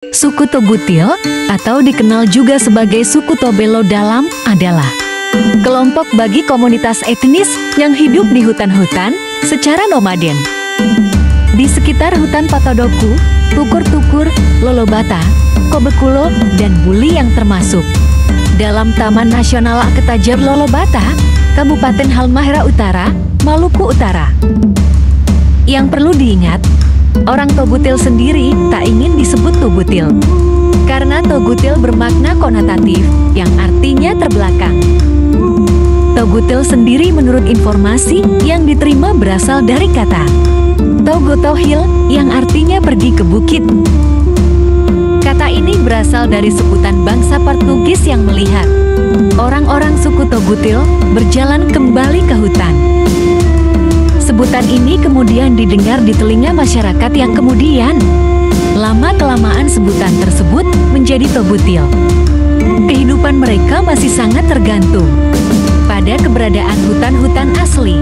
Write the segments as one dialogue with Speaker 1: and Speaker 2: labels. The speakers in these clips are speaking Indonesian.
Speaker 1: Suku Togutil, atau dikenal juga sebagai suku Tobelo Dalam, adalah kelompok bagi komunitas etnis yang hidup di hutan-hutan secara nomaden. Di sekitar hutan Patodoku, Tukur-Tukur, Lolobata, Kobekulo, dan Buli yang termasuk dalam Taman Nasional Aketajar Lolobata, Kabupaten Halmahera Utara, Maluku Utara. Yang perlu diingat, orang Togutil sendiri tak ingin disebut Togutil, karena Togutil bermakna konotatif yang artinya terbelakang. Togutil sendiri menurut informasi yang diterima berasal dari kata Togotohil yang artinya pergi ke bukit. Kata ini berasal dari sebutan bangsa Portugis yang melihat orang-orang suku Togutil berjalan kembali ke hutan. Sebutan ini kemudian didengar di telinga masyarakat yang kemudian lama-kelamaan sebutan tersebut menjadi Togutil. Kehidupan mereka masih sangat tergantung pada keberadaan hutan-hutan asli.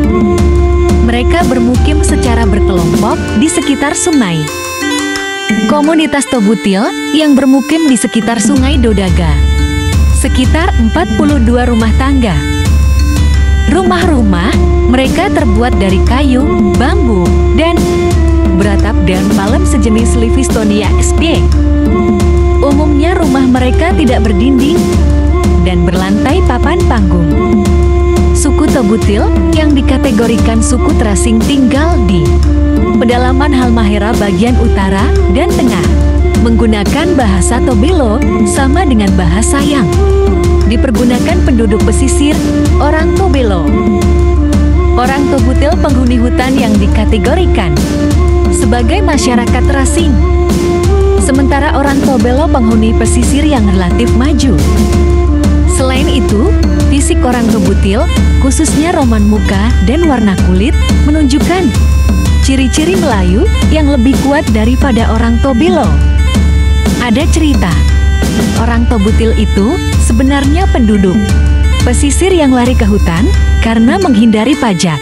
Speaker 1: Mereka bermukim secara berkelompok di sekitar sungai. Komunitas Togutil yang bermukim di sekitar sungai Dodaga, sekitar 42 rumah tangga. Rumah-rumah mereka terbuat dari kayu, bambu, dan beratap dan palem sejenis Livistonia sp. Umumnya rumah mereka tidak berdinding dan berlantai papan panggung. Suku Togutil yang dikategorikan suku terasing tinggal di pedalaman Halmahera bagian utara dan tengah. Menggunakan bahasa Tobelo sama dengan bahasa yang dipergunakan penduduk pesisir, orang Tobelo. Orang Togutil penghuni hutan yang dikategorikan sebagai masyarakat terasing. Sementara orang Tobelo penghuni pesisir yang relatif maju. Selain itu, fisik orang Togutil, khususnya roman muka dan warna kulit, menunjukkan ciri-ciri Melayu yang lebih kuat daripada orang Tobelo. Ada cerita, orang Togutil itu sebenarnya penduduk pesisir yang lari ke hutan karena menghindari pajak.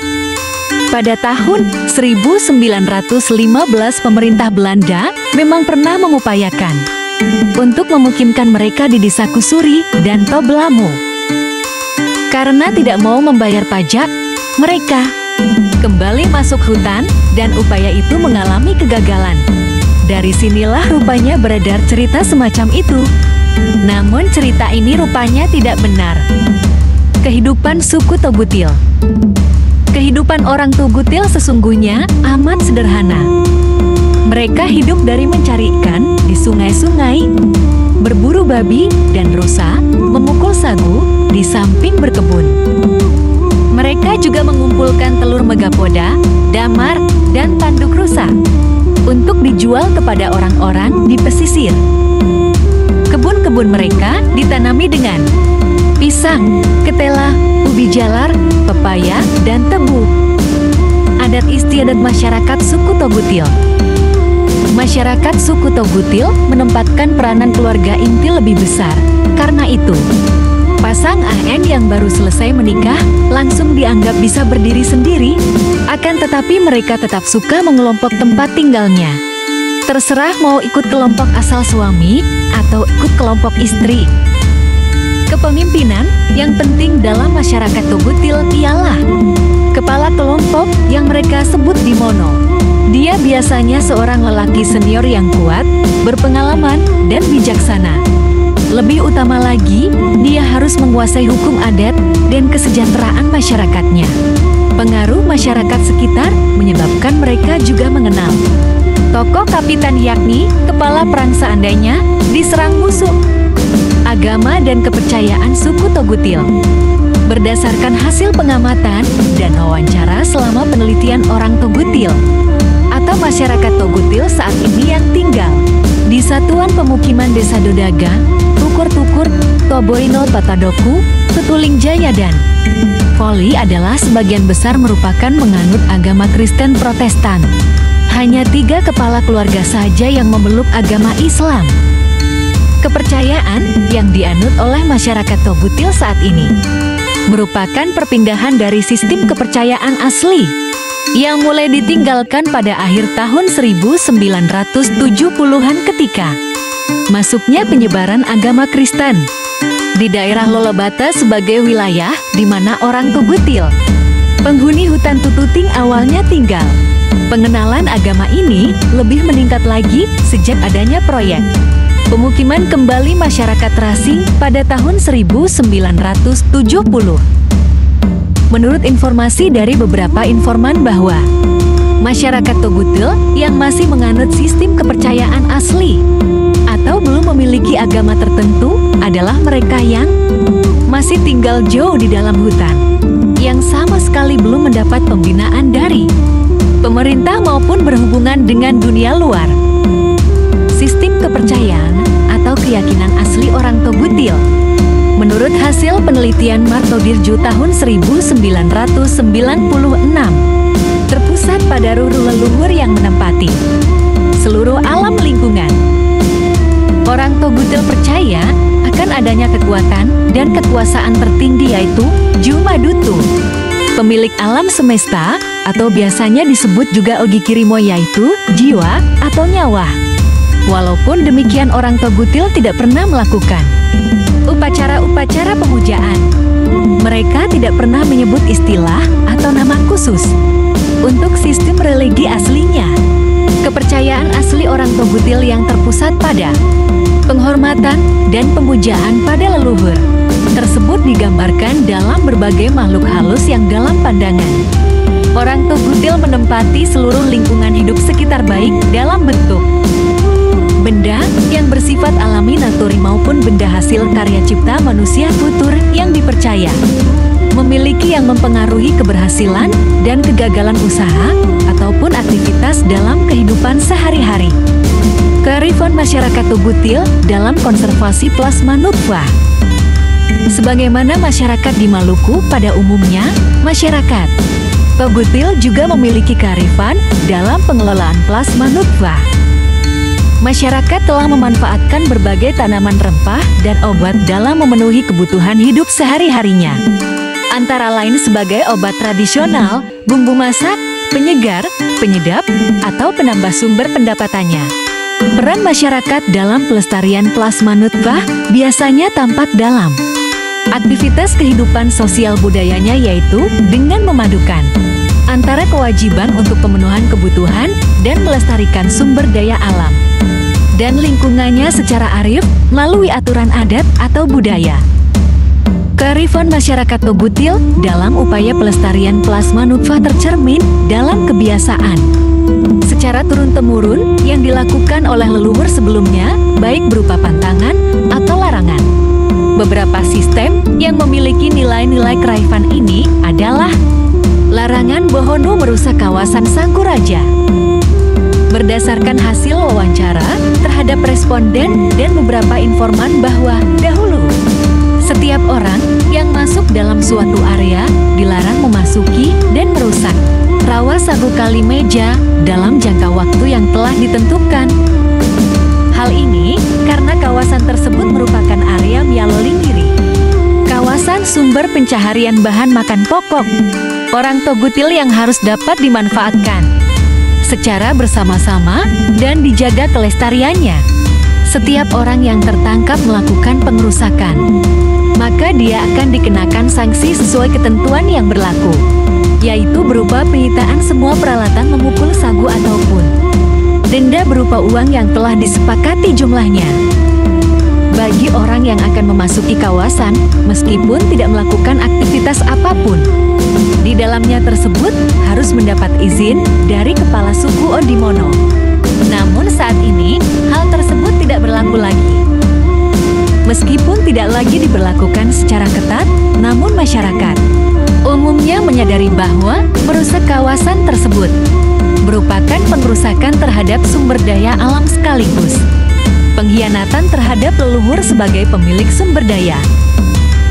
Speaker 1: Pada tahun 1915 pemerintah Belanda memang pernah mengupayakan untuk memukimkan mereka di desa Kusuri dan Tobelamu. Karena tidak mau membayar pajak, mereka kembali masuk hutan dan upaya itu mengalami kegagalan. Dari sinilah rupanya beredar cerita semacam itu. Namun cerita ini rupanya tidak benar. Kehidupan suku Togutil. Kehidupan orang Togutil sesungguhnya amat sederhana. Mereka hidup dari mencari ikan di sungai-sungai, berburu babi dan rusa, memukul sagu di samping berkebun. Mereka juga mengumpulkan telur megapoda, damar, dan tanduk rusa untuk dijual kepada orang-orang di pesisir. Kebun-kebun mereka ditanami dengan pisang, ketela, ubi jalar, pepaya, dan tebu. Adat istiadat masyarakat suku Togutil. Masyarakat suku Togutil menempatkan peranan keluarga inti lebih besar. Karena itu, pasang AN yang baru selesai menikah langsung dianggap bisa berdiri sendiri, akan tetapi mereka tetap suka mengelompok tempat tinggalnya. Terserah mau ikut kelompok asal suami atau ikut kelompok istri. Kepemimpinan yang penting dalam masyarakat Togutil ialah kepala kelompok yang mereka sebut Dimono. Dia biasanya seorang lelaki senior yang kuat, berpengalaman, dan bijaksana. Lebih utama lagi, dia harus menguasai hukum adat dan kesejahteraan masyarakatnya. Pengaruh masyarakat sekitar menyebabkan mereka juga mengenal tokoh kapitan, yakni kepala perang seandainya diserang musuh. Agama dan kepercayaan suku Togutil. Berdasarkan hasil pengamatan dan wawancara selama penelitian orang Togutil atau masyarakat Togutil saat ini yang tinggal di Satuan Pemukiman Desa Dodaga, Tukur-Tukur, Toboino, Patodoku, Tutuling Jaya, dan Voli adalah sebagian besar merupakan menganut agama Kristen Protestan. Hanya 3 kepala keluarga saja yang memeluk agama Islam. Kepercayaan yang dianut oleh masyarakat Togutil saat ini merupakan perpindahan dari sistem kepercayaan asli yang mulai ditinggalkan pada akhir tahun 1970-an ketika Masuknya penyebaran agama Kristen di daerah Lolobata sebagai wilayah di mana orang Togutil, penghuni hutan Tututing awalnya tinggal. Pengenalan agama ini lebih meningkat lagi sejak adanya proyek pemukiman kembali masyarakat Trasing pada tahun 1970. Menurut informasi dari beberapa informan bahwa masyarakat Togutil yang masih menganut sistem kepercayaan asli atau belum memiliki agama tertentu adalah mereka yang masih tinggal jauh di dalam hutan, yang sama sekali belum mendapat pembinaan dari pemerintah maupun berhubungan dengan dunia luar. Sistem kepercayaan atau keyakinan asli orang Togutil, menurut hasil penelitian Martodirjo tahun 1996, terpusat pada ruru leluhur yang menempati seluruh alam lingkungan. Orang Togutil percaya akan adanya kekuatan dan kekuasaan tertinggi yaitu Jumadutu, pemilik alam semesta, atau biasanya disebut juga Ogikirimo yaitu jiwa atau nyawa. Walaupun demikian orang Togutil tidak pernah melakukan upacara-upacara pemujaan. Mereka tidak pernah menyebut istilah atau nama khusus untuk sistem religi aslinya. Kepercayaan asli orang Togutil yang terpusat pada penghormatan dan pemujaan pada leluhur tersebut digambarkan dalam berbagai makhluk halus yang dalam pandangan orang Togutil menempati seluruh lingkungan hidup sekitar, baik dalam bentuk benda yang bersifat alami naturi maupun benda hasil karya cipta manusia futur yang dipercaya memiliki yang mempengaruhi keberhasilan dan kegagalan usaha ataupun aktivitas dalam kehidupan sehari-hari. Kearifan masyarakat Togutil dalam konservasi plasma nutfah. Sebagaimana masyarakat di Maluku pada umumnya, masyarakat Togutil juga memiliki kearifan dalam pengelolaan plasma nutfah. Masyarakat telah memanfaatkan berbagai tanaman rempah dan obat dalam memenuhi kebutuhan hidup sehari-harinya. Antara lain sebagai obat tradisional, bumbu masak, penyegar, penyedap, atau penambah sumber pendapatannya. Peran masyarakat dalam pelestarian plasma nutfah biasanya tampak dalam aktivitas kehidupan sosial budayanya, yaitu dengan memadukan antara kewajiban untuk pemenuhan kebutuhan dan melestarikan sumber daya alam dan lingkungannya secara arif melalui aturan adat atau budaya. Kearifan masyarakat Togutil dalam upaya pelestarian plasma nutfah tercermin dalam kebiasaan secara turun-temurun yang dilakukan oleh leluhur sebelumnya, baik berupa pantangan atau larangan. Beberapa sistem yang memiliki nilai-nilai kearifan ini adalah larangan Bohono merusak kawasan Sangkuraja. Berdasarkan hasil wawancara terhadap responden dan beberapa informan bahwa dahulu setiap orang yang masuk dalam suatu area dilarang memasuki dan merusak rawa Sagu Kalimeja dalam jangka waktu yang telah ditentukan. Hal ini karena kawasan tersebut merupakan area Mialolinggiri, kawasan sumber pencaharian bahan makan pokok orang Togutil yang harus dapat dimanfaatkan secara bersama-sama dan dijaga kelestariannya. Setiap orang yang tertangkap melakukan pengerusakan, maka dia akan dikenakan sanksi sesuai ketentuan yang berlaku, yaitu berupa penyitaan semua peralatan memukul sagu ataupun denda berupa uang yang telah disepakati jumlahnya. Bagi orang yang akan memasuki kawasan, meskipun tidak melakukan aktivitas apapun di dalamnya tersebut harus mendapat izin dari kepala suku Odimono. Namun saat ini, hal tersebut tidak berlaku lagi. Meskipun tidak lagi diberlakukan secara ketat, namun masyarakat umumnya menyadari bahwa merusak kawasan tersebut merupakan pengerusakan terhadap sumber daya alam sekaligus pengkhianatan terhadap leluhur sebagai pemilik sumber daya.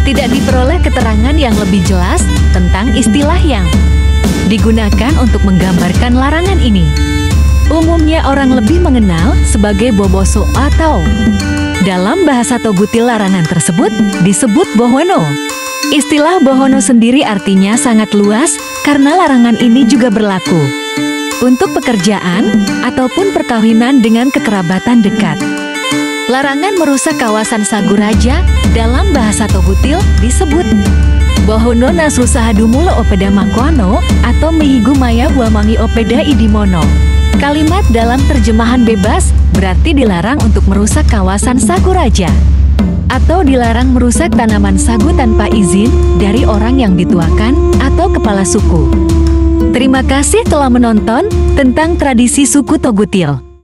Speaker 1: Tidak diperoleh keterangan yang lebih jelas tentang istilah yang digunakan untuk menggambarkan larangan ini. Umumnya orang lebih mengenal sebagai Boboso atau dalam bahasa Togutil larangan tersebut disebut Bohono. Istilah Bohono sendiri artinya sangat luas karena larangan ini juga berlaku untuk pekerjaan ataupun perkawinan dengan kekerabatan dekat. Larangan merusak kawasan Saguraja dalam bahasa Togutil disebut Bohono nasusaha dumulo opeda makono atau mihigu maya buamangi opeda idimono. Kalimat dalam terjemahan bebas berarti dilarang untuk merusak kawasan Saguraja atau dilarang merusak tanaman sagu tanpa izin dari orang yang dituakan atau kepala suku. Terima kasih telah menonton tentang tradisi suku Togutil.